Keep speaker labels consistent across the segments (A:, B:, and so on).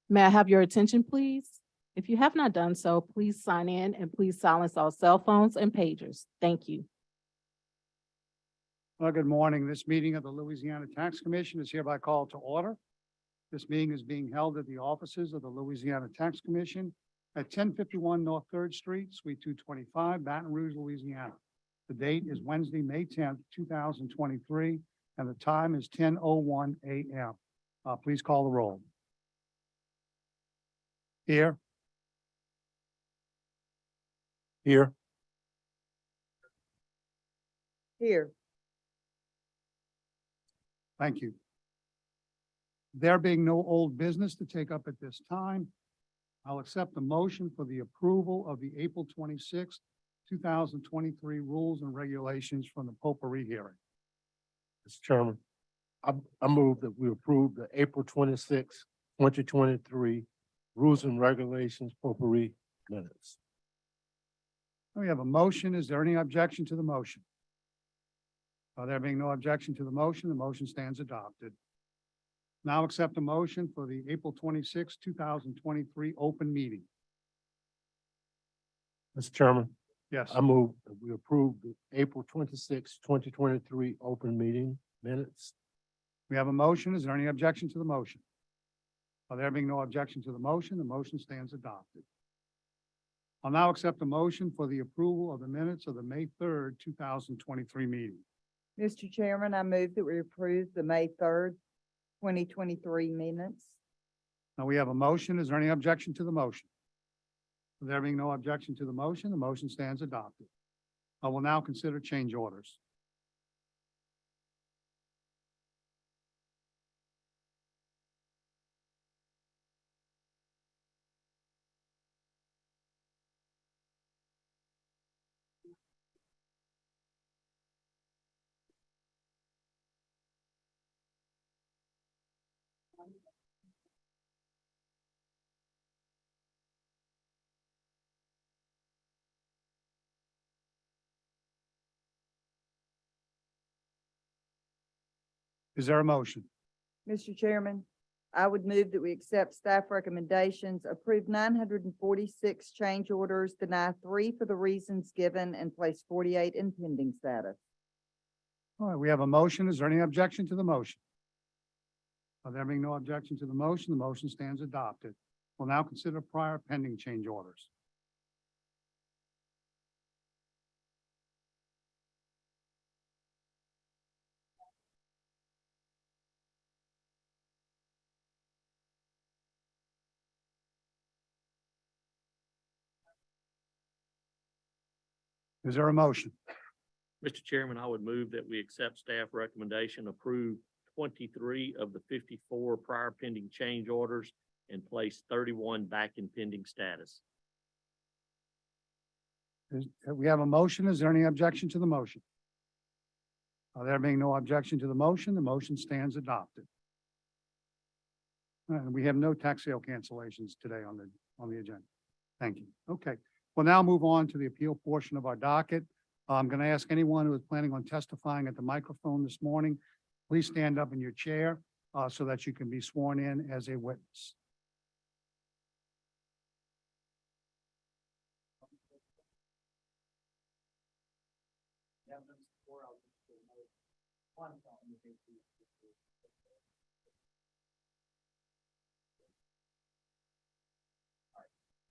A: May I have your attention, please? If you have not done so, please sign in and please silence all cell phones and pagers. Thank you.
B: Well, good morning. This meeting of the Louisiana Tax Commission is hereby called to order. This meeting is being held at the offices of the Louisiana Tax Commission at 1051 North Third Street, Suite 225, Baton Rouge, Louisiana. The date is Wednesday, May 10th, 2023, and the time is 10:01 a.m. Please call the roll. Here. Here.
C: Here.
B: Thank you. There being no old business to take up at this time, I'll accept the motion for the approval of the April 26th, 2023 rules and regulations from the potpourri hearing.
D: Mr. Chairman, I move that we approve the April 26, 2023 rules and regulations potpourri minutes.
B: We have a motion. Is there any objection to the motion? There being no objection to the motion stands adopted. Now accept a motion for the April 26, 2023 open meeting.
D: Mr. Chairman,
B: Yes.
D: I move that we approve the April 26, 2023 open meeting minutes.
B: We have a motion. Is there any objection to the motion? There being no objection to the motion stands adopted. I'll now accept a motion for the approval of the minutes of the May 3rd, 2023 meeting.
C: Mr. Chairman, I move that we approve the May 3rd, 2023 minutes.
B: Now we have a motion. Is there any objection to the motion? There being no objection to the motion stands adopted. I will now consider change orders. Is there a motion?
C: Mr. Chairman, I would move that we accept staff recommendations, approve 946 change orders, deny 3 for the reasons given, and place 48 in pending status.
B: All right, we have a motion. Is there any objection to the motion? There being no objection to the motion stands adopted. We'll now consider prior pending change orders. Is there a motion?
E: Mr. Chairman, I would move that we accept staff recommendation, approve 23 of the 54 prior pending change orders and place 31 back in pending status.
B: We have a motion. Is there any objection to the motion? There being no objection to the motion stands adopted. We have no tax sale cancellations today on the agenda. Thank you. Okay, we'll now move on to the appeal portion of our docket. I'm going to ask anyone who is planning on testifying at the microphone this morning, please stand up in your chair so that you can be sworn in as a witness.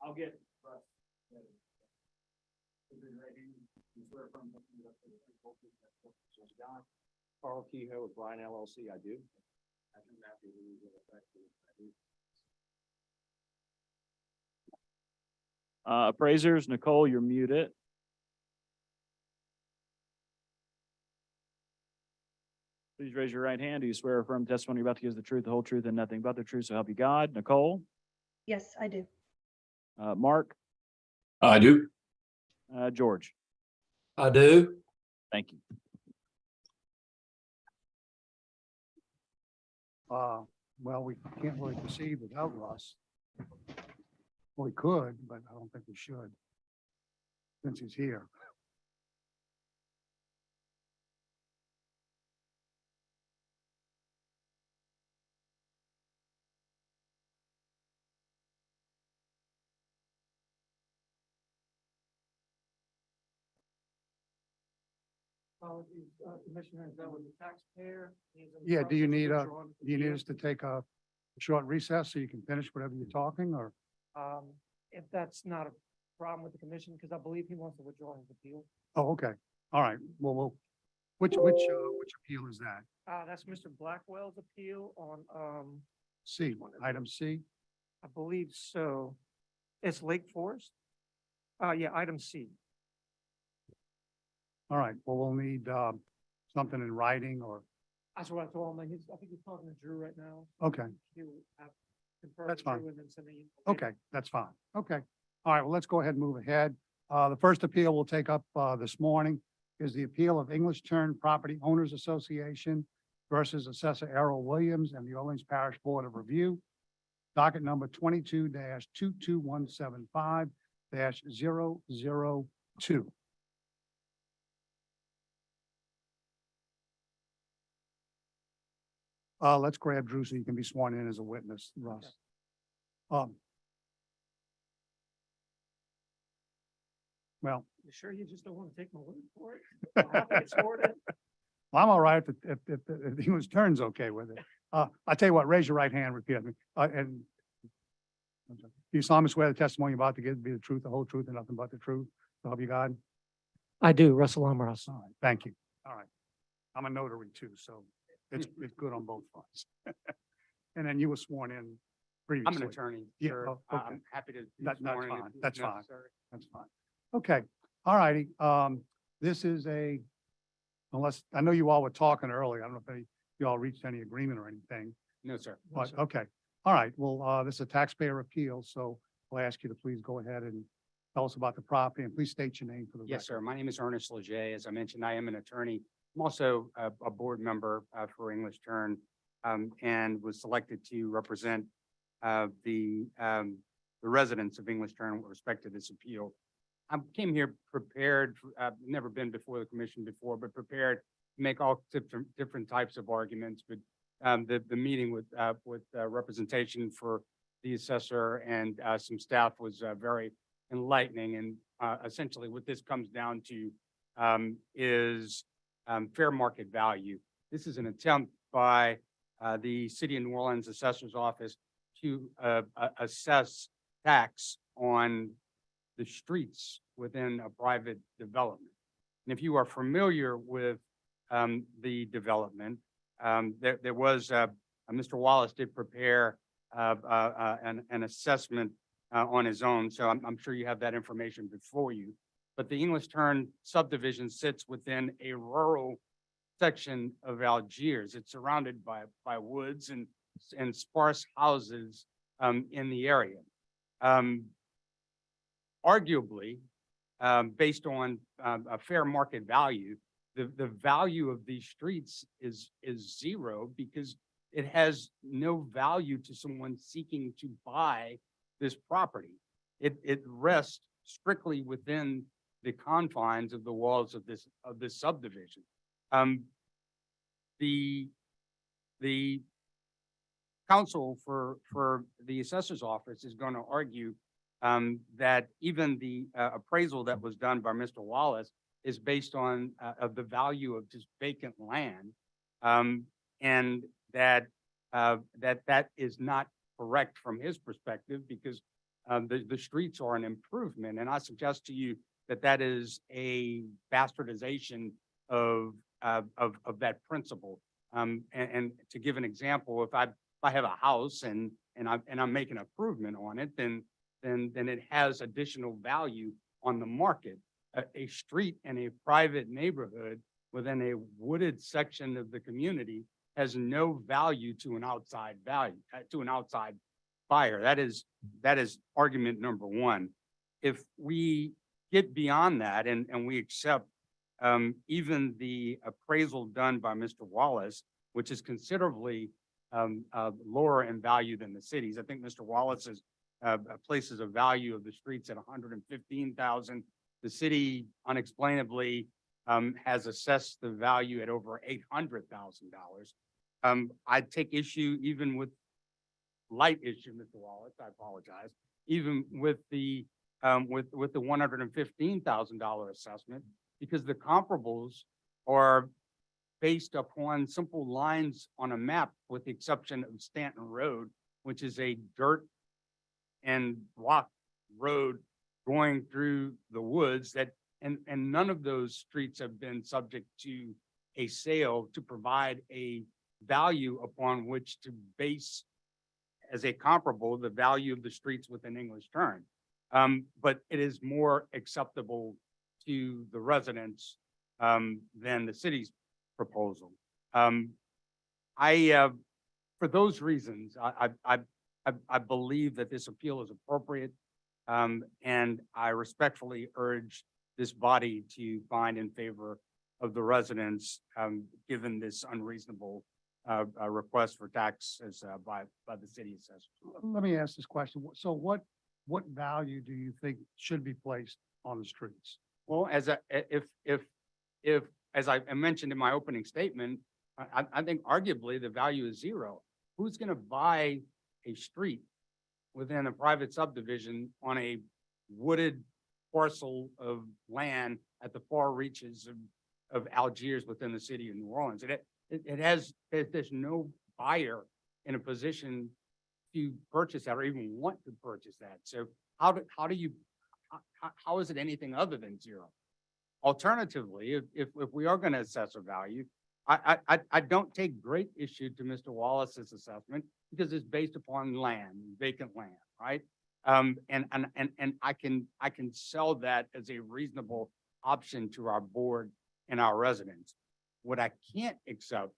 B: I'll get
F: Carl Kehoe with Brian LLC, I do. Appraisers, Nicole, you're muted. Please raise your right hand. Do you swear or affirm testimony you're about to give is the truth, the whole truth, and nothing but the truth, so help you God? Nicole?
G: Yes, I do.
F: Mark?
H: I do.
F: George?
G: I do.
F: Thank you.
B: Well, we can't really proceed without Russ. We could, but I don't think we should, since he's here.
H: Commissioner, is that with the taxpayer?
B: Yeah, do you need us to take a short recess so you can finish whatever you're talking, or?
H: If that's not a problem with the commission, because I believe he wants to withdraw his appeal.
B: Oh, okay. All right. Well, which appeal is that?
H: That's Mr. Blackwell's appeal on,
B: C, item C?
H: I believe so. It's Lake Forest? Yeah, item C.
B: All right. Well, we'll need, something in writing or,
H: That's what I told him. I think he's talking to Drew right now.
B: okay,
H: He will have confirm
B: That's
H: with Drew
B: fine.
H: and then send an email later.
B: okay, that's fine. Okay. All right, well, let's go ahead and move ahead. The first appeal we'll take up, this morning is the appeal of English Turn Property Owners Association versus Assessor Errol Williams and the Orleans Parish Board of Review. Docket number 22-22175-002. Let's grab Drew so you can be sworn in as a witness, Russ. Well,
H: You sure you just don't want to take my word for it? I'll have to get sworn in.
B: well, I'm all right if the English Turn's okay with it. I'll tell you what, raise your right hand, repeat after me, and do you solemnly swear the testimony you're about to give to be the truth, the whole truth, and nothing but the truth? So help you God?
H: I do, Russell Amoroso.
B: All right, thank you. All right. I'm a notary too, so it's good on both fronts. And then you were sworn in previously.
I: I'm an attorney,
B: Yeah,
I: sir.
B: oh, okay.
I: I'm happy to. be
B: That's
I: sworn in
B: fine.
I: if it's
B: That's fine.
I: necessary.
B: That's fine. Okay, all righty. This is unless, I know you all were talking earlier. I don't know if you all reached any agreement or anything,
I: No, sir.
B: but okay. All right, well, this is a taxpayer appeal, so I'll ask you to please go ahead and tell us about the property and please state your name for the record.
I: Yes, sir. My name is Ernest Leger. As I mentioned, I am an attorney. I'm also a board member for English Turn and was selected to represent the residents of English Turn with respect to this appeal. I came here prepared, I've never been before the commission before, but prepared to make all different types of arguments. But the meeting with representation for the assessor and some staff was very enlightening. And essentially what this comes down to is fair market value. This is an attempt by the City of New Orleans Assessor's Office to assess tax on the streets within a private development. And if you are familiar with the development, there was Mr. Wallace did prepare an assessment on his own, so I'm sure you have that information before you. But the English Turn subdivision sits within a rural section of Algiers. It's surrounded by woods and sparse houses in the area. Arguably, based on a fair market value, the value of these streets is zero because it has no value to someone seeking to buy this property. It rests strictly within the confines of the walls of this subdivision. The counsel for the assessor's office is going to argue that even the appraisal that was done by Mr. Wallace is based on of the value of just vacant land, and that that is not correct from his perspective because the streets are an improvement, and I suggest to you that that is a bastardization of that principle. And to give an example, if I have a house and I'm making an improvement on it, then it has additional value on the market. A street in a private neighborhood within a wooded section of the community has no value to an outside buyer. That is argument number one. If we get beyond that and we accept even the appraisal done by Mr. Wallace, which is considerably lower in value than the cities. I think Mr. Wallace's places a value of the streets at 115,000. The city unexplainably has assessed the value at over $800,000. I'd take issue even with light issue, Mr. Wallace, I apologize, even with the $115,000 assessment, because the comparables are based upon simple lines on a map, with the exception of Stanton Road, which is a dirt and rock road going through the woods and none of those streets have been subject to a sale to provide a value upon which to base as a comparable the value of the streets within English Turn. But it is more acceptable to the residents than the city's proposal. For those reasons, I believe that this appeal is appropriate, and I respectfully urge this body to find in favor of the residents, given this unreasonable request for taxes by the city assessor.
B: Let me ask this question. So what value do you think should be placed on the streets?
I: Well, as I mentioned in my opening statement, I think arguably the value is zero. Who's going to buy a street within a private subdivision on a wooded parcel of land at the far reaches of Algiers within the city of New Orleans? There's no buyer in a position to purchase that or even want to purchase that. So how is it anything other than zero? Alternatively, if we are going to assess a value, I don't take great issue to Mr. Wallace's assessment because it's based upon land, vacant land, right? And I can sell that as a reasonable option to our board and our residents. What I can't accept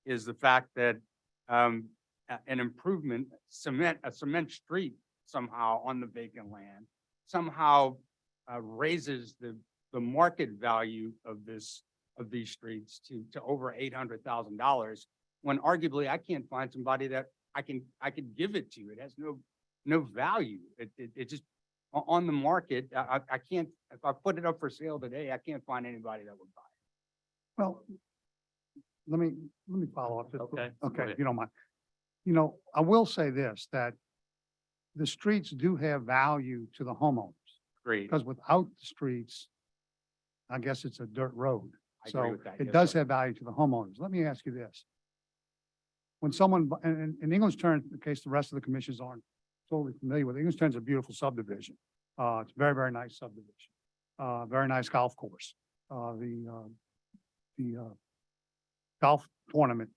I: is the fact that an improvement, a cement street somehow on the vacant land somehow raises the market value of these streets to over $800,000, when arguably I can't find somebody that I can give it to. It has no value. It just on the market. I can't, if I put it up for sale today, I can't find anybody that would buy it.
B: Well, let me follow up.
E: Okay.
B: Okay, if you don't mind. You know, I will say this, that the streets do have value to the homeowners,
I: Great.
B: because without the streets, I guess it's a dirt road.
I: I agree
B: So
I: with that.
B: it
I: Yes,
B: does
I: sir.
B: have value to the homeowners. Let me ask you this. When someone, in English Turn, in case the rest of the commissions aren't totally familiar with, English Turn's a beautiful subdivision. It's a very, very nice subdivision. Very nice golf course. The golf tournament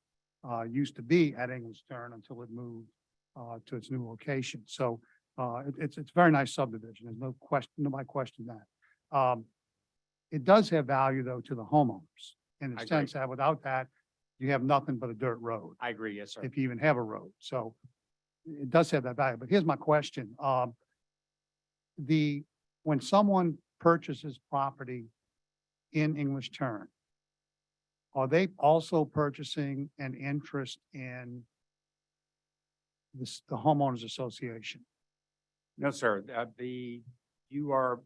B: used to be at English Turn until it moved to its new location. So it's a very nice subdivision. There's no question, nobody questioned that. It does have value though to the homeowners in
I: I
B: the
I: agree.
B: sense that without that, you have nothing but a dirt road,
I: I agree. Yes, sir.
B: if you even have a road. So it does have that value. But here's my question. When someone purchases property in English Turn, are they also purchasing an interest in the homeowners association?
I: No, sir. You're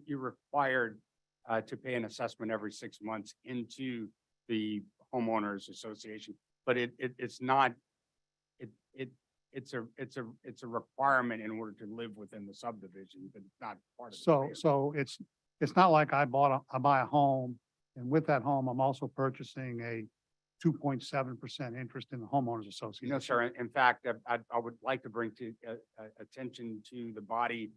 I: required to pay an assessment every 6 months into the homeowners association, but it's not, it's a requirement in order to live within the subdivision, but it's not part of the
B: So,
I: sale.
B: so it's not like I buy a home, and with that home, I'm also purchasing a 2.7% interest in the homeowners association.
I: No, sir. In fact, I would like to bring to attention to the body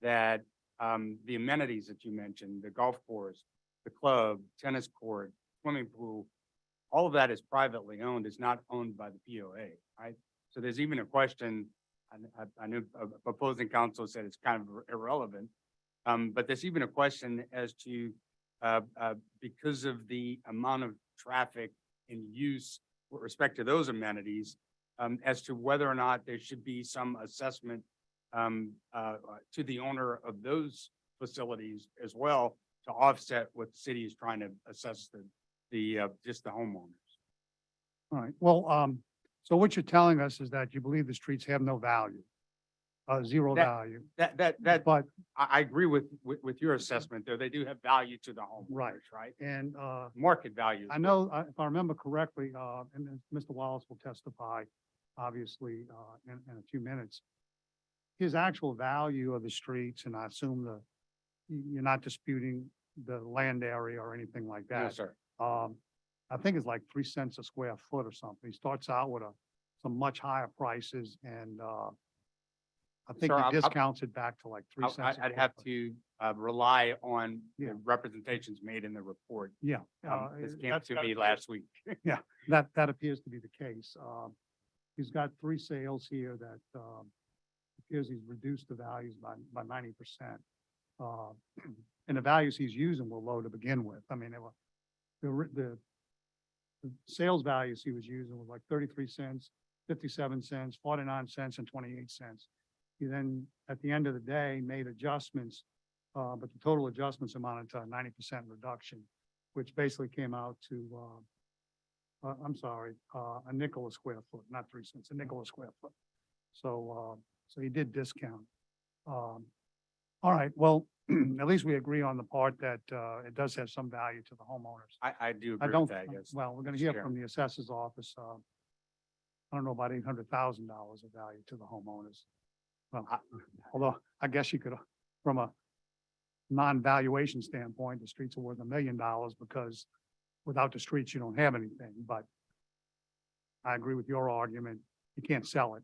I: that the amenities that you mentioned, the golf course, the club, tennis court, swimming pool, all of that is privately owned, is not owned by the POA, right? So there's even a question, I know opposing counsel said it's kind of irrelevant, but there's even a question as to, because of the amount of traffic and use with respect to those amenities, as to whether or not there should be some assessment to the owner of those facilities as well, to offset what the city is trying to assess just the homeowners.
B: All right, well, so what you're telling us is that you believe the streets have no value, zero
I: That-
B: value,
I: That,
B: but,
I: I agree with your assessment there. They do have value to the
B: Right.
I: homeowners, right?
B: and,
I: Market value.
B: I know, if I remember correctly, and then Mr. Wallace will testify, obviously, in a few minutes. His actual value of the streets, and I assume you're not disputing the land area or anything like
I: No,
B: that.
I: sir.
B: I think it's like 3 cents a square foot or something. He starts out with some much higher prices and, I think
I: Sir,
B: he
I: I-
B: discounts it back to like 3 cents. a
I: I'd
B: square
I: have
B: foot.
I: to rely on
B: Yeah.
I: the representations made in the report.
B: Yeah.
I: This came
B: that's
I: to
B: gotta
I: me
B: be-
I: last week.
B: That appears to be the case. He's got 3 sales here that, appears he's reduced the values by 90%. And the values he's using were low to begin with. I mean, the sales values he was using was like 33 cents, 57 cents, 49 cents, and 28 cents. He then, at the end of the day, made adjustments, but the total adjustments amounted to a 90% reduction, which basically came out to, I'm sorry, a nickel a square foot, not 3 cents, a nickel a square foot. So he did discount. All right, well, at least we agree on the part that, it does have some value to the homeowners.
I: I do
B: I
I: agree
B: don't,
I: with that, yes.
B: well, we're gonna
I: Mr.
B: hear
I: Chairman.
B: from the assessor's office, I don't know, about $800,000 of value to the homeowners. Well, although I guess you could, from a non-valuation standpoint, the streets are worth $1 million because without the streets, you don't have anything, but I agree with your argument. You can't sell it.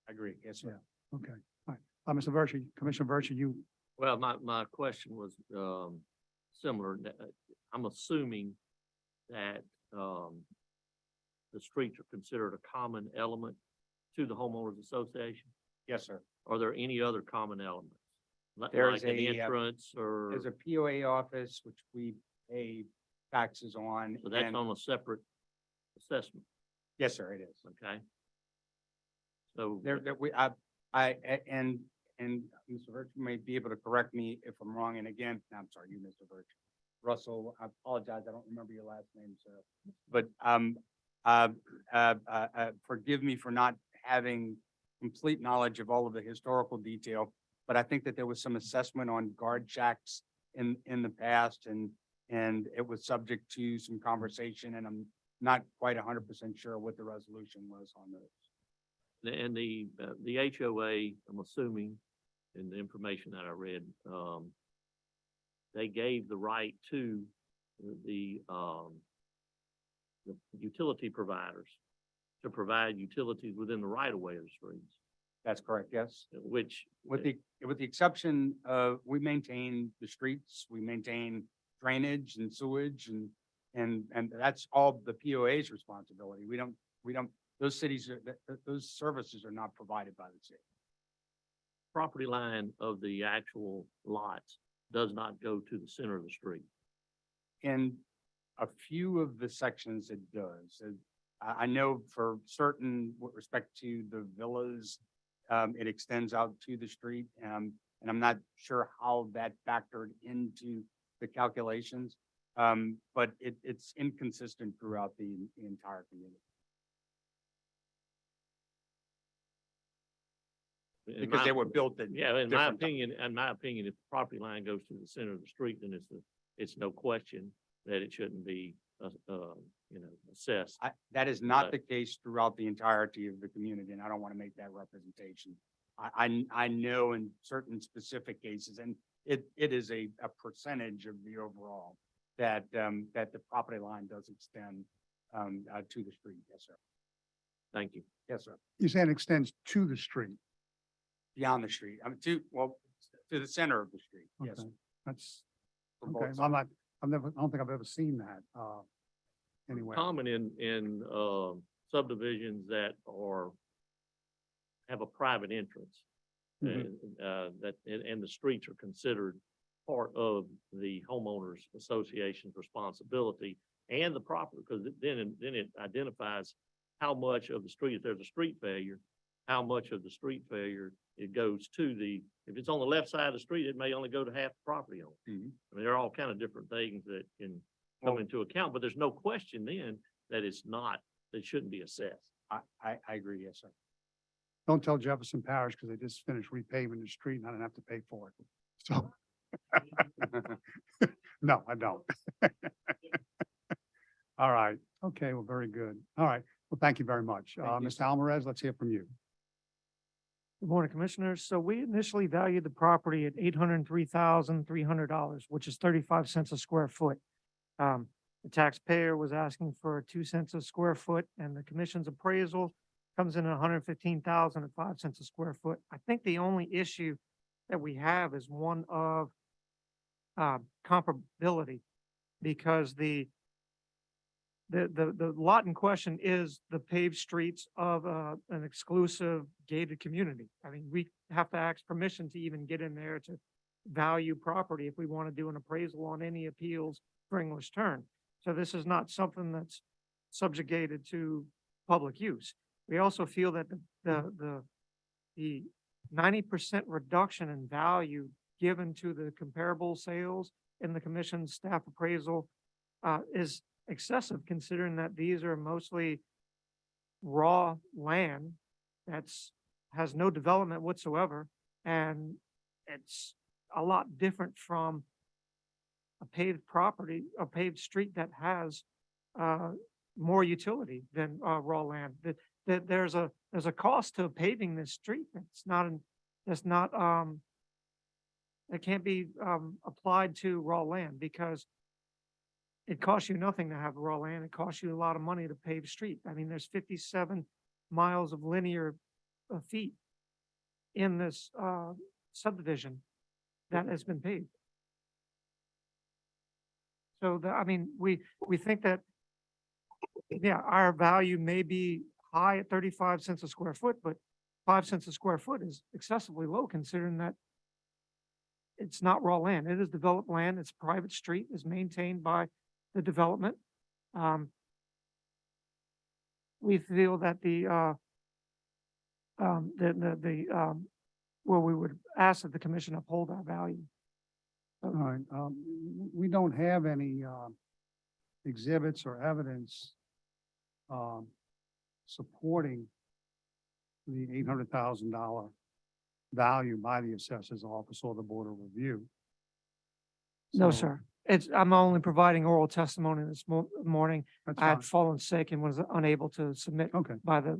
I: I agree, yes, sir.
B: Okay, all right. Mr. Verchi, Commissioner Verchi, you,
E: Well, my question was, similar. I'm assuming that, the streets are considered a common element to the homeowners association.
I: Yes, sir.
E: Are there any other common elements?
I: There's
E: Like an
I: a,
E: entrance or,
I: There's a POA office, which we pay taxes on.
E: so that's
I: and-
E: on a separate assessment,
I: Yes, sir, it is.
E: okay? So.
I: And Mr. Virtue may be able to correct me if I'm wrong, and again, I'm sorry, you, Mr. Virtue. Russell, I apologize, I don't remember your last name, sir. But, forgive me for not having complete knowledge of all of the historical detail, but I think that there was some assessment on guard shacks in the past, and it was subject to some conversation, and I'm not quite 100% sure what the resolution was on those.
E: And the HOA, I'm assuming, in the information that I read, they gave the right to the utility providers to provide utilities within the right of way of the streets,
I: That's correct, yes.
E: which.
I: With the exception of, we maintain the streets, we maintain drainage and sewage and that's all the POA's responsibility. We don't, those cities, those services are not provided by the city.
E: Property line of the actual lots does not go to the center of the street.
I: In a few of the sections it does. I know for certain with respect to the villas, it extends out to the street. And I'm not sure how that factored into the calculations. But it's inconsistent throughout the entire community. Because they were built at.
E: Yeah, in
I: different times.
E: my opinion, if the property line goes to the center of the street, then it's no question that it shouldn't be, assessed.
I: That is not the case throughout the entirety of the community, and I don't want to make that representation. I know in certain specific cases, and it is a percentage of the overall that the property line does extend to the street. Yes, sir.
E: Thank you.
I: Yes, sir.
B: you're saying extends to the street.
I: Beyond the street, to the center of the street. Yes.
B: Okay. That's,
I: for both
B: okay,
I: sides.
B: I don't think I've ever seen that, anywhere.
E: Common in subdivisions that have a private entrance.
B: Mhm.
E: And the streets are considered part of the homeowners association's responsibility and the property, because then it identifies how much of the street, if there's a street failure, how much of the street failure it goes to if it's on the left side of the street, it may only go to half the property owner. I mean, there are all kind of different things that can come into account, but there's no question then that it shouldn't be assessed.
I: I agree, yes, sir.
B: Don't tell Jefferson Parish because they just finished repaving the street and I didn't have to pay for it. So, no, I don't. All right. Okay, well, very good. All right. Well, thank you very much.
I: Thank you.
B: Mr. Alvarez, let's hear from you.
H: Good morning, Commissioners. So we initially valued the property at $803,300, which is 35 cents a square foot. The taxpayer was asking for 2 cents a square foot, and the commission's appraisal comes in at 115,000 at 5 cents a square foot. I think the only issue that we have is one of comparability, because the lot in question is the paved streets of an exclusive gated community. I mean, we have to ask permission to even get in there to value property if we want to do an appraisal on any appeals for English Turn. So this is not something that's subjugated to public use. We also feel that the 90% reduction in value given to the comparable sales in the commission's staff appraisal is excessive, considering that these are mostly raw land has no development whatsoever, and it's a lot different from a paved property, a paved street that has more utility than raw land. That there's a cost to paving this street. It can't be applied to raw land, because it costs you nothing to have raw land. It costs you a lot of money to pave street. I mean, there's 57 miles of linear feet in this subdivision that has been paved. So I mean, we think that, yeah, our value may be high at 35 cents a square foot, but 5 cents a square foot is excessively low, considering that it's not raw land. It is developed land. It's private street, is maintained by the development. We feel that where we would ask that the commission uphold our value.
B: All right. We don't have any exhibits or evidence supporting the $800,000 value by the assessor's office or the Board of Review.
H: No,
B: So,
H: sir. I'm only providing oral testimony this morning.
B: That's
H: I had
B: fine.
H: fallen sick and was unable to submit
B: Okay,
H: by the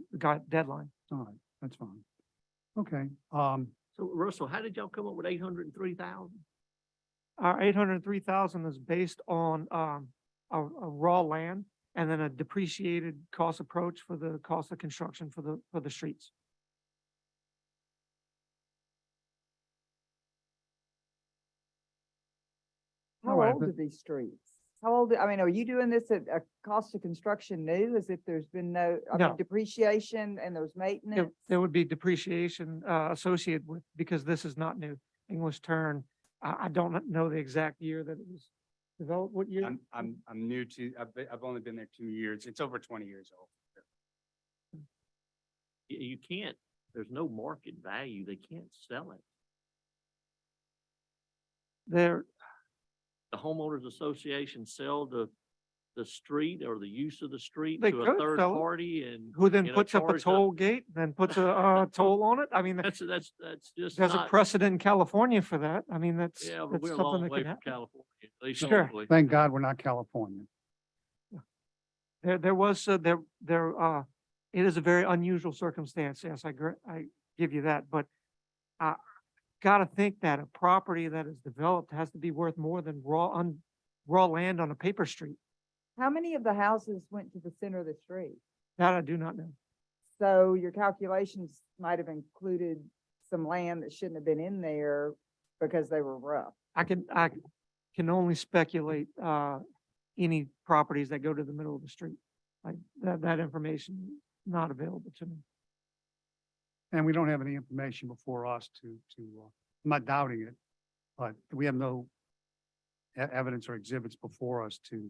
H: deadline.
B: all right, that's fine. Okay,
E: So Russell, how did y'all come up with 803,000?
H: Our 803,000 is based on a raw land and then a depreciated cost approach for the cost of construction for the streets.
B: All
C: How
B: right,
C: old
B: but-
C: are these streets? How old, I mean, are you doing this at a cost of construction new, as if there's been no, I
H: No.
C: mean, depreciation and there's maintenance?
H: There would be depreciation associated with, because this is not new. English Turn, I don't know the exact year that it was developed. What year?
I: I'm new to, I've only been there 2 years. It's over 20 years old.
E: You can't, there's no market value. They can't sell it.
H: There,
E: The homeowners association sell the street or the use of the street
H: They
E: to a
H: could
E: third
H: sell it.
E: party and.
H: who then
E: you know,
H: puts up a
E: charge
H: toll gate, then puts a toll on it? I mean,
E: That's just
H: there's a
E: not,
H: precedent in California for that. I mean, that's
E: yeah, but we're a
H: something
E: long
H: that
E: way
H: can
E: from
H: happen.
E: California. at least
H: Sure.
E: locally.
B: thank God we're not California.
H: There was, it is a very unusual circumstance. Yes, I give you that, but I gotta think that a property that is developed has to be worth more than raw land on a paper street.
C: How many of the houses went to the center of the street?
H: That I do not know.
C: So your calculations might have included some land that shouldn't have been in there because they were rough.
H: I can only speculate, any properties that go to the middle of the street. Like that information not available to me.
B: And we don't have any information before us I'm not doubting it, but we have no evidence or exhibits before us to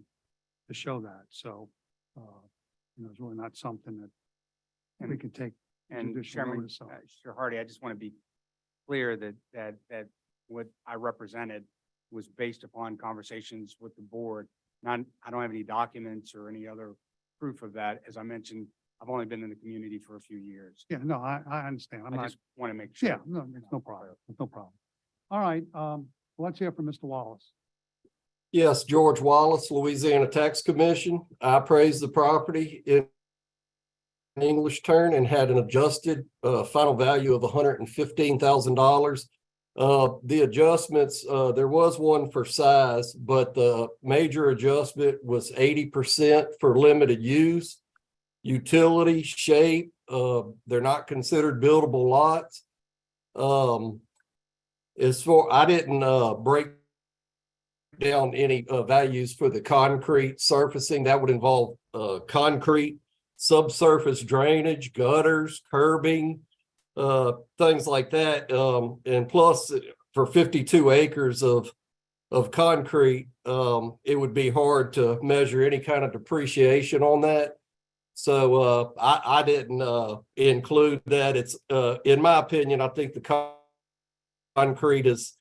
B: show that. So, it's really not something that we can take
I: And
B: Judicial
I: Chairman,
B: notice of.
I: Mr. Hardy, I just want to be clear that what I represented was based upon conversations with the board. Not, I don't have any documents or any other proof of that. As I mentioned, I've only been in the community for a few years.
B: Yeah, no, I understand. I'm
I: I
B: not,
I: just want to make sure.
B: yeah, no, it's no problem. It's no problem. All right, let's hear from Mr. Wallace.
G: Yes, George Wallace, Louisiana Tax Commission. I appraised the property in English Turn and had an adjusted final value of $115,000. The adjustments, there was one for size, but the major adjustment was 80% for limited use. Utility, shape, they're not considered buildable lots. I didn't break down any values for the concrete surfacing. That would involve concrete, subsurface drainage, gutters, curbing, things like that. And plus, for 52 acres of concrete, it would be hard to measure any kind of depreciation on that. So I didn't include that. It's in my opinion, I think the concrete is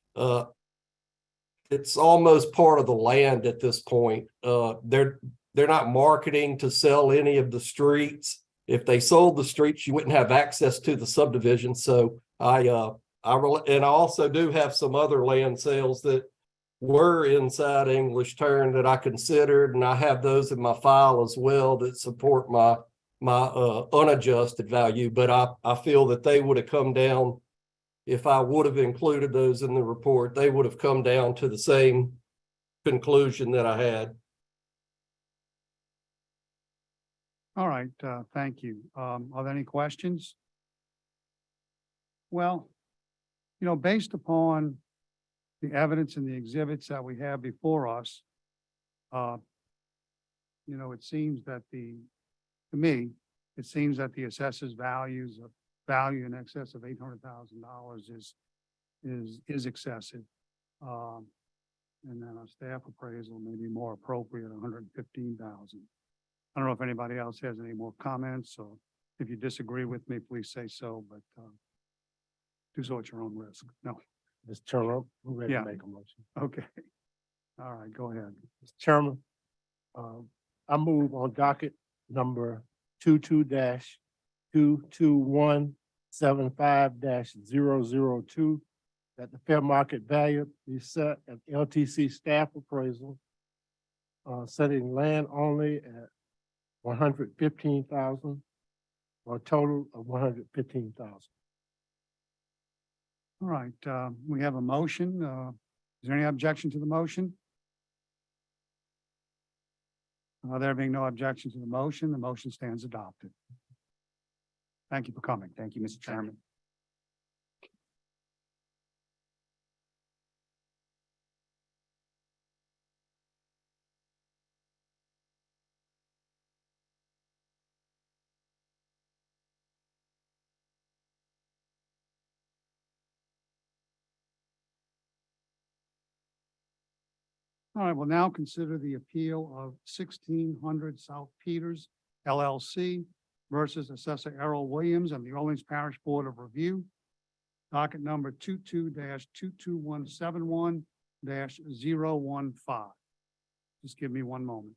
G: it's almost part of the land at this point. They're not marketing to sell any of the streets. If they sold the streets, you wouldn't have access to the subdivision. So I also do have some other land sales that were inside English Turn that I considered, and I have those in my file as well that support my unadjusted value. But I feel that they would have come down. If I would have included those in the report, they would have come down to the same conclusion that I had.
B: All right, thank you. Are there any questions? Well, based upon the evidence and the exhibits that we have before us, it seems that to me, it seems that the assessor's value in excess of $800,000 is excessive. And then a staff appraisal may be more appropriate, $115,000. I don't know if anybody else has any more comments, or if you disagree with me, please say so, but do so at your own risk. No,
D: Mr. Chairman, I'm ready
B: Yeah.
D: to make a motion.
B: okay. All right, go ahead.
D: Mr. Chairman, I move on docket number 22-22175-002 that the fair market value be set at LTC staff appraisal, setting land only at $115,000 for a total of $115,000.
B: All right, we have a motion. Is there any objection to the motion? There being no objection to the motion stands adopted. Thank you for coming.
I: Thank you, Mr. Chairman.
B: All right, we'll now consider the appeal of 1600 South Peters LLC versus Assessor Errol Williams and the Orleans Parish Board of Review. Docket number 22-22171-015. Just give me one moment.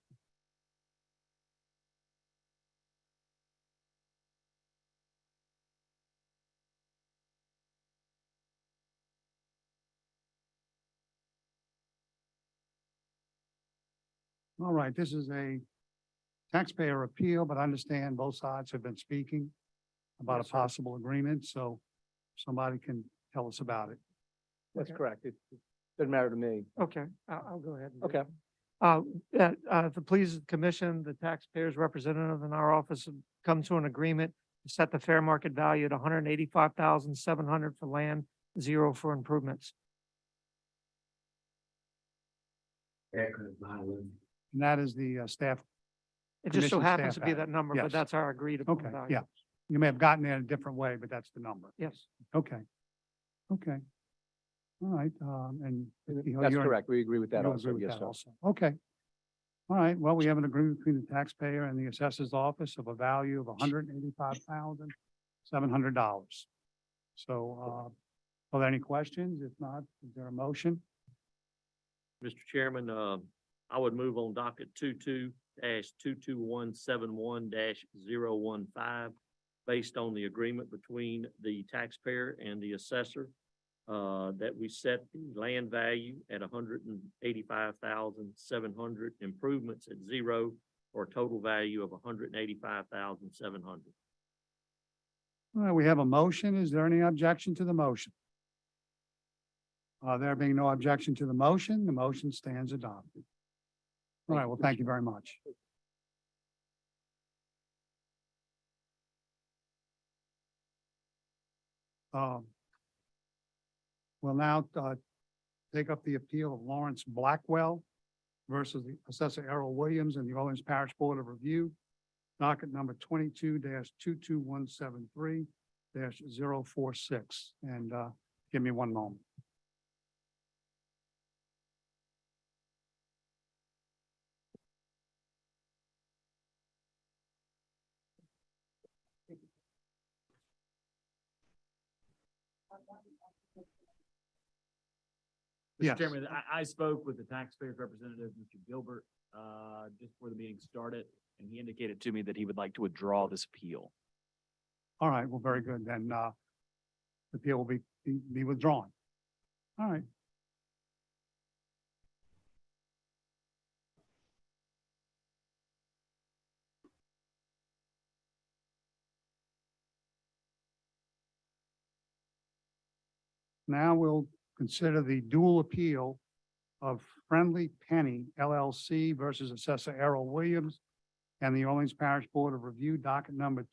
B: All right, this is a taxpayer appeal, but I understand both sides have been speaking about a
F: Yes, sir.
B: possible agreement, so somebody can tell us about it.
H: That's
J: correct. It doesn't matter to me.
H: Okay, I'll go ahead. and do
J: Okay.
H: it. If it pleases the commission, the taxpayers representative in our office have come to an agreement to set the fair market value at $185,700 for land, $0 for improvements.
B: And that is the staff.
H: It just so
B: Commission
H: happens to
B: staff
H: be
B: added.
H: that number,
B: Yes.
H: but that's our agreed upon
B: Okay,
H: value.
B: yeah. You may have gotten there in a different way, but that's the number.
H: Yes.
B: Okay. Okay. All right, and.
J: That's
B: you're-
J: correct. We agree with that
B: you
J: also.
B: agree with
J: Yes,
B: that
J: sir.
B: also. Okay. All right, well, we have an agreement between the taxpayer and the assessor's office of a value of $185,000. $700. So, are there any questions? If not, is there a motion?
E: Mr. Chairman, I would move on docket 22-22171-015 based on the agreement between the taxpayer and the assessor, that we set the land value at $185,700, improvements at 0, for a total value of $185,700.
B: All right, we have a motion. Is there any objection to the motion? There being no objection to the motion stands adopted. All right, well, thank you very much. We'll now take up the appeal of Lawrence Blackwell versus the Assessor Errol Williams and the Orleans Parish Board of Review, docket number 22-22173-046. And give me one moment. Yes.
F: Mr. Chairman, I spoke with the taxpayer's representative, Mr. Gilbert, just before the meeting started, and he indicated to me that he would like to withdraw this appeal.
B: All right, well, very good. Then the appeal will be withdrawn. All right. Now we'll consider the dual appeal of Friendly Penny LLC versus Assessor Errol Williams and the Orleans Parish Board of Review, docket number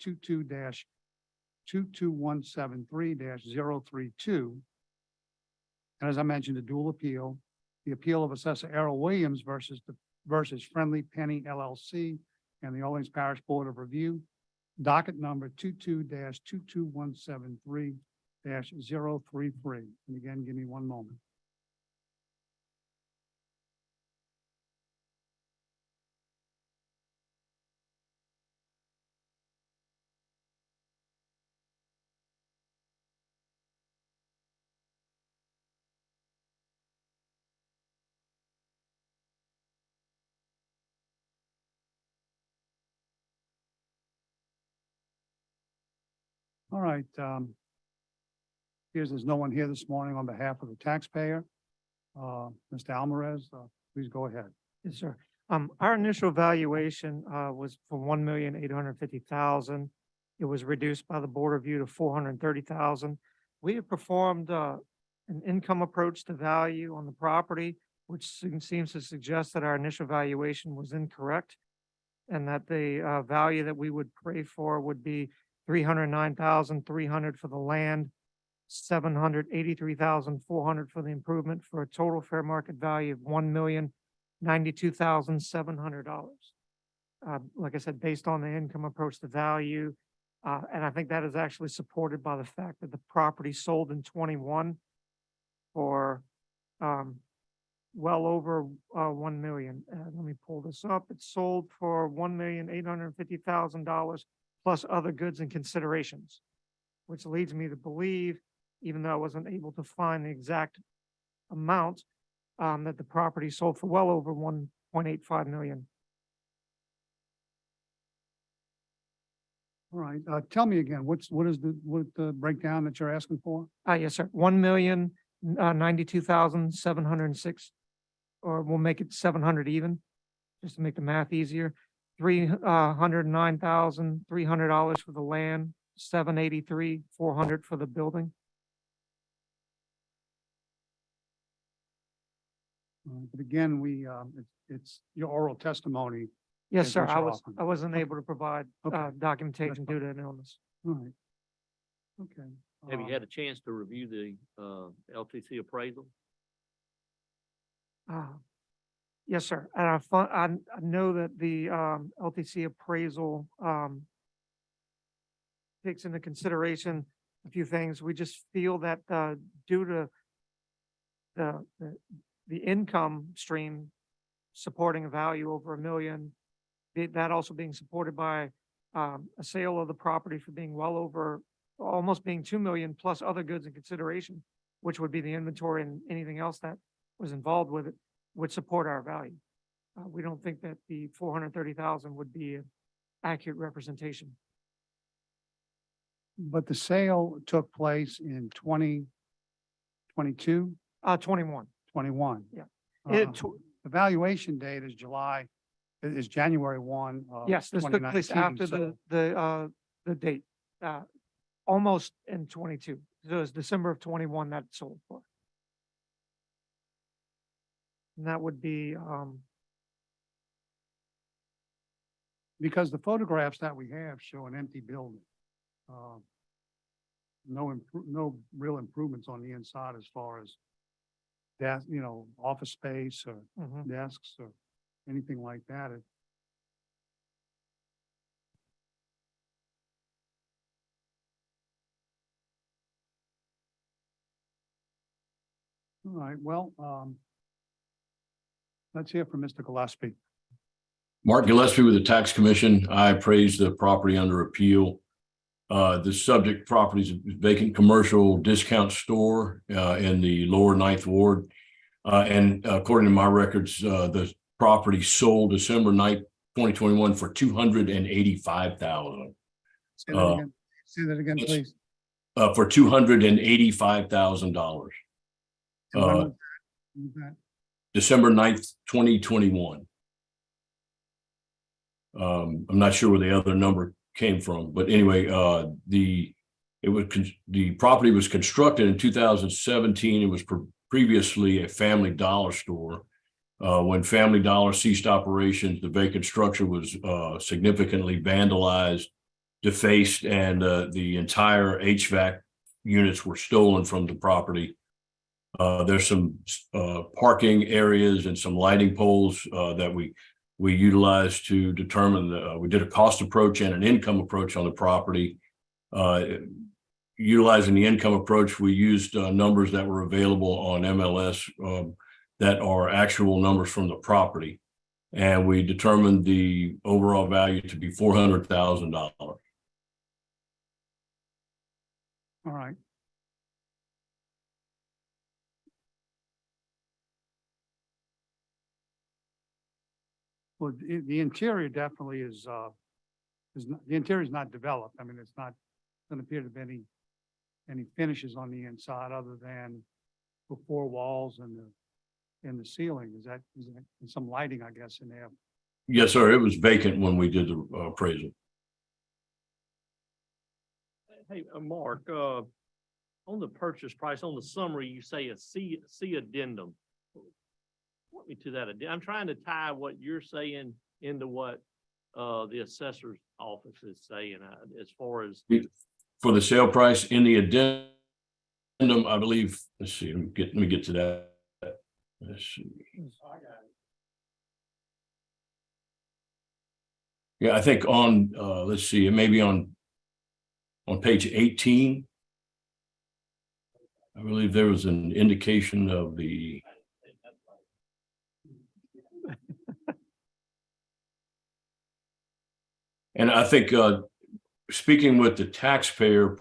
B: 22-22173-032. And as I mentioned, a dual appeal, the appeal of Assessor Errol Williams versus Friendly Penny LLC and the Orleans Parish Board of Review, docket number 22-22173-033. And again, give me one moment. All right, there's no one here this morning on behalf of the taxpayer. Mr. Alvarez, please go ahead.
H: Yes, sir. Our initial valuation, was for $1,850,000. It was reduced by the board review to $430,000. We have performed, an income approach to value on the property, which seems to suggest that our initial valuation was incorrect, and that the, value that we would pray for would be $309,300 for the land, $783,400 for the improvement, for a total fair market value of $1,092,700. Like I said, based on the income approach to value, and I think that is actually supported by the fact that the property sold in 21 for well over 1 million. Let me pull this up. It sold for $1,850,000 plus other goods and considerations, which leads me to believe, even though I wasn't able to find the exact amount, that the property sold for well over 1.85 million.
B: All right, tell me again, what is the breakdown that you're asking for?
H: Yes, sir. 1,092,706, or we'll make it 700 even, just to make the math easier. $309,300 for the land, $783,400 for the building.
B: But again, it's your oral testimony.
H: Yes,
B: is
H: sir.
B: what you're offering.
H: I wasn't able to provide,
B: Okay.
H: documentation
B: That's
H: due to an illness.
B: All right. Okay.
E: Have you had a chance to review the, LTC appraisal?
H: Yes, sir. And I know that the LTC appraisal takes into consideration a few things. We just feel that due to the income stream supporting a value over $1 million, that also being supported by a sale of the property for being well over almost being 2 million plus other goods in consideration, which would be the inventory and anything else that was involved with it, would support our value. We don't think that the 430,000 would be an accurate representation.
B: But the sale took place in 2022,
H: 21.
B: 21.
H: Yeah.
B: Uh,
H: It to-
B: The valuation date is January 1 of
H: Yes, this took place
B: 2019,
H: after
B: so-
H: the date, almost in 22. So it was December of 21 that it sold for. And that would be,
B: Because the photographs that we have show an empty building. No real improvements on the inside as far as office space or
H: mhm.
B: desks or anything like that. All right, well, let's hear from Mr. Gillespie.
K: Mark Gillespie with the Tax Commission. I appraised the property under appeal. The subject property is a vacant commercial discount store in the lower Ninth Ward. And according to my records, the property sold December 9th, 2021 for $285,000.
B: Say that again. Say that again,
K: it's-
B: please.
K: For $285,000.
B: And when
K: Uh,
B: was that?
K: December 9th, 2021. I'm not sure where the other number came from, but anyway, the property was constructed in 2017. It was previously a Family Dollar store. When Family Dollar ceased operations, the vacant structure was significantly vandalized, defaced, and the entire HVAC units were stolen from the property. There's some parking areas and some lighting poles that we utilized to determine, we did a cost approach and an income approach on the property. Utilizing the income approach, we used numbers that were available on MLS that are actual numbers from the property. And we determined the overall value to be $400,000.
B: All right. Well, the interior definitely is not, the interior is not developed. I mean, it's not, doesn't appear to be any finishes on the inside other than the four walls and the ceiling. Is that and some lighting, I guess, in there?
K: Yes, sir. It was vacant when we did the appraisal.
E: Hey, Mark, on the purchase price, on the summary, you say a C addendum. Point me to that. I'm trying to tie what you're saying into what the assessor's office is saying as far as.
K: For the sale price in the addendum, I believe, let's see, let me get to that. Let's see. Yeah, I think on, let's see, it may be on page 18. I believe there was an indication of the. And I think, speaking with the taxpayer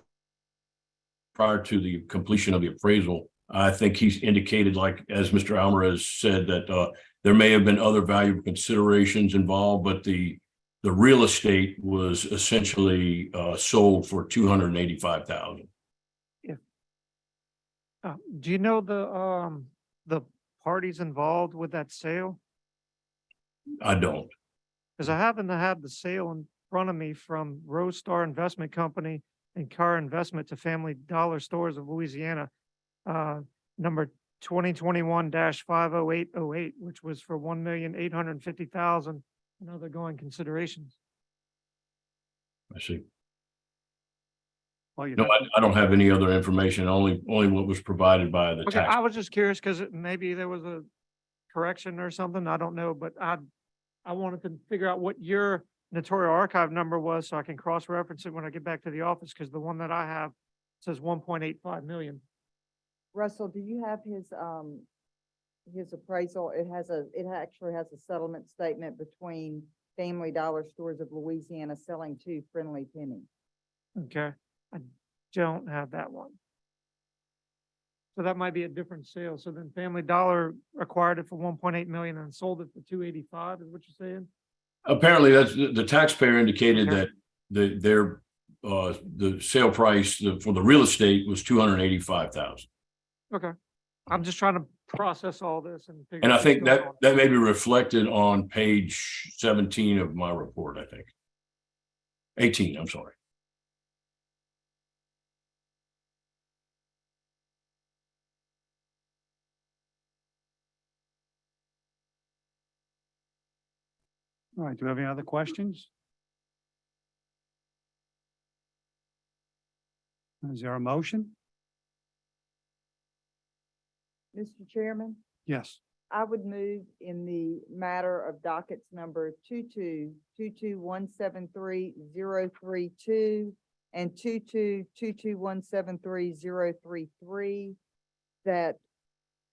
K: prior to the completion of the appraisal, I think he's indicated, like, as Mr. Alvarez said, that there may have been other value considerations involved, but the real estate was essentially sold for $285,000.
H: Do you know the parties involved with that sale?
K: I don't.
H: Because I happen to have the sale in front of me from Rose Star Investment Company and Car Investment to Family Dollar Stores of Louisiana, number 2021-50808, which was for $1,850,000 and other going considerations.
K: I see.
B: Well, you
K: No, I don't have any other information, only what was provided by the
H: Okay,
K: tax.
H: I was just curious because maybe there was a correction or something. I don't know, but I wanted to figure out what your notarial archive number was so I can cross-reference it when I get back to the office, because the one that I have says 1.85 million.
C: Russell, do you have his appraisal? It actually has a settlement statement between Family Dollar Stores of Louisiana selling to Friendly Penny.
H: Okay, don't have that one. So that might be a different sale. So then Family Dollar acquired it for 1.8 million and sold it for 285, is what you're saying?
K: Apparently, that's the taxpayer indicated
H: Okay.
K: that the sale price for the real estate was 285,000.
H: Okay. I'm just trying to process all this and figure.
K: And I
H: out
K: think
H: what's going
K: that
H: on.
K: may be reflected on page 17 of my report, I think. 18, I'm sorry.
B: All right, do we have any other questions? Is there a motion?
C: Mr. Chairman,
B: Yes.
C: I would move in the matter of dockets number 22-22-173-032 and 22-22-173-033 that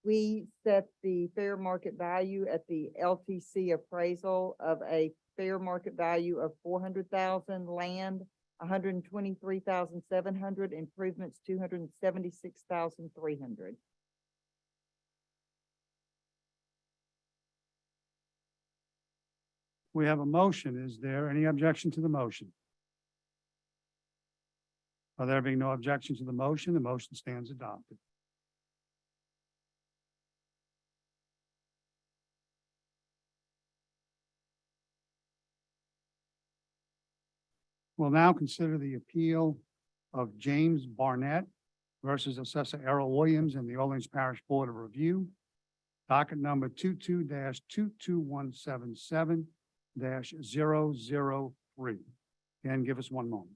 C: we set the fair market value at the LTC appraisal of a fair market value of 400,000, land 123,700, improvements 276,300.
B: We have a motion. Is there any objection to the motion? There being no objection to the motion stands adopted. We'll now consider the appeal of James Barnett versus Assessor Errol Williams in the Orleans Parish Board of Review. Docket number 22-22177-003. And give us one moment.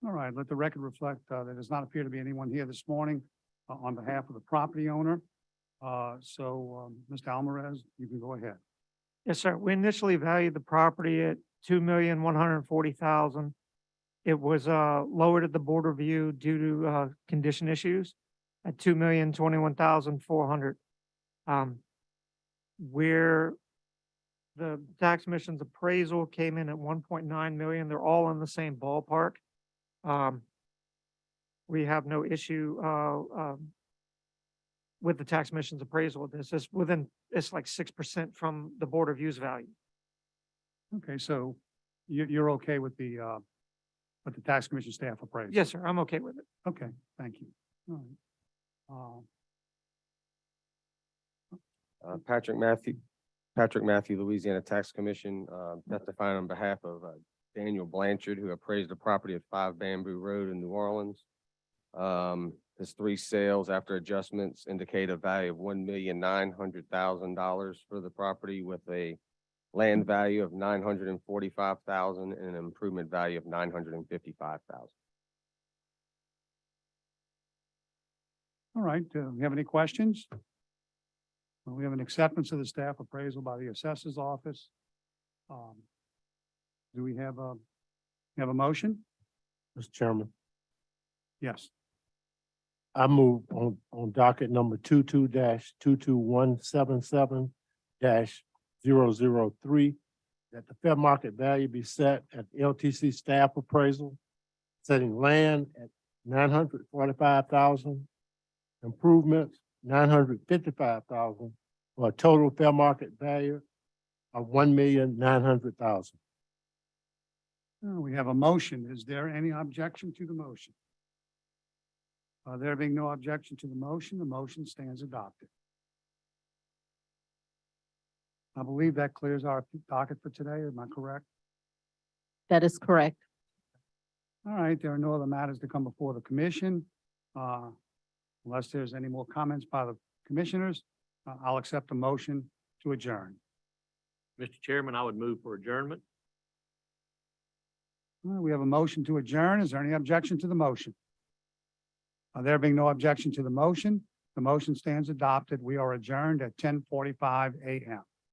B: All right, let the record reflect there does not appear to be anyone here this morning on behalf of the property owner. Mr. Alvarez, you can go ahead.
H: Yes, sir. We initially valued the property at 2,140,000. It was lowered at the board review due to condition issues at 2,021,400. Where the tax commission's appraisal came in at 1.9 million, they're all in the same ballpark. We have no issue with the tax commission's appraisal of this. It's like 6% from the board review's value.
B: Okay, so you're okay with the tax commission staff appraisal?
H: Yes, sir. I'm okay with it.
B: Okay, thank you. All right.
J: Patrick Matthew, Louisiana Tax Commission, testifying on behalf of Daniel Blanchard, who appraised the property at 5 Bamboo Road in New Orleans. His 3 sales after adjustments indicate a value of $1,900,000 for the property, with a land value of $945,000 and an improvement value of $955,000.
B: All right, do we have any questions? Well, we have an acceptance of the staff appraisal by the assessor's office. Do we have a motion?
D: Mr. Chairman,
B: Yes.
D: I move on docket number 22-22177-003 that the fair market value be set at LTC staff appraisal, setting land at 945,000, improvements 955,000, for a total fair market value of 1,900,000.
B: We have a motion. Is there any objection to the motion? There being no objection to the motion stands adopted. I believe that clears our docket for today. Am I correct?
A: That is correct.
B: All right, there are no other matters to come before the commission. Unless there's any more comments by the commissioners, I'll accept a motion to adjourn.
E: Mr. Chairman, I would move for adjournment.
B: All right, we have a motion to adjourn. Is there any objection to the motion? There being no objection to the motion stands adopted. We are adjourned at 10:45 a.m.